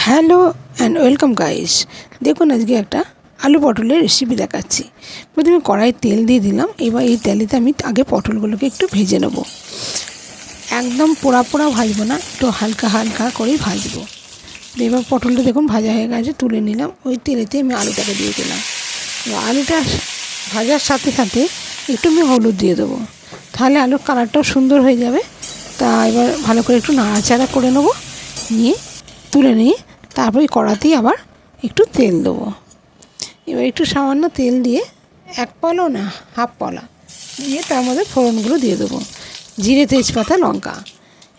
Hello and welcome guys. দেখুন আজকে একটা আলু পটলের রেসিপি দেখাচ্ছি। প্রথমে কড়াইয়ে তেল দিয়ে দিলাম। এবার এই তেলেতে আমি আগে পটলগুলোকে একটু ভেজে নেব। একদম পোড়া পোড়া ভাজবো না, একটু হালকা হালকা করেই ভাজবো। এবার পটলটা দেখুন ভাজা হয়ে গেছে, তুলে নিলাম। ওই তেলেতে আমি আলুটাকে দিয়ে দিলাম। আলুটা ভাজার সাথে সাথে একটু আমি হলুদ দিয়ে দেবো, তাহলে আলুর কালারটাও সুন্দর হয়ে যাবে। তা এবার ভালো করে একটু নাড়াচাড়া করে নেবো, নিয়ে তুলে নিয়ে তারপর এই কড়াতেই আবার একটু তেল দেবো। এবার একটু সামান্য তেল দিয়ে, এক পালাও না হাফ পালা দিয়ে তার মধ্যে ফোড়নগুলো দিয়ে দেবো, জিরে তেজপাতা লঙ্কা।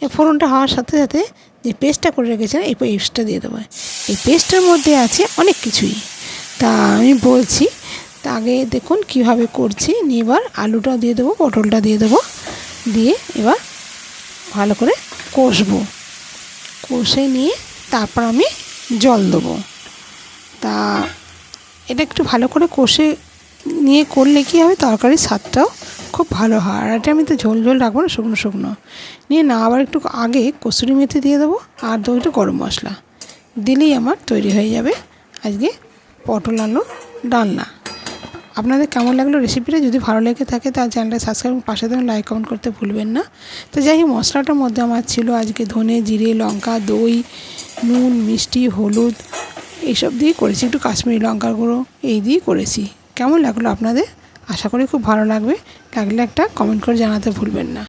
এই ফোড়নটা হওয়ার সাথে সাথে যে পেস্টটা করে রেখেছিলাম এই পেস্টটা দিয়ে দেবো। এই পেস্টের মধ্যে আছে অনেক কিছুই, তা আমি বলছি। তা আগে দেখুন কীভাবে করছি। নিয়ে এবার আলুটা দিয়ে দেবো, পটলটা দিয়ে দেবো, দিয়ে এবার ভালো করে কষবো। কষে নিয়ে তারপর আমি জল দেবো। তা এটা একটু ভালো করে কষে নিয়ে করলে কী হবে, তরকারির স্বাদটাও খুব ভালো হয়। আর এটা আমি তো ঝোল ঝোল রাখবো না, শুকনো শুকনো নিয়ে না। আবার একটু আগে কসুরি মেথি দিয়ে দেবো আর একটু গরম মশলা দিলেই আমার তৈরি হয়ে যাবে আজকে পটল আলু ডালনা। আপনাদের কেমন লাগলো রেসিপিটা? যদি ভালো লেগে থাকে তার চ্যানেলটা সাবস্ক্রাইব, পাশে দেবেন, লাইক কমেন্ট করতে ভুলবেন না। তো যাই হোক, মশলাটার মধ্যে আমার ছিল আজকে ধনে, জিরে, লঙ্কা, দই, নুন, মিষ্টি, হলুদ এইসব দিয়ে করেছি, একটু কাশ্মীরি লঙ্কার গুঁড়ো এই দিয়েই করেছি। কেমন লাগলো আপনাদের? আশা করি খুব ভালো লাগবে। লাগলে একটা কমেন্ট করে জানাতে ভুলবেন না।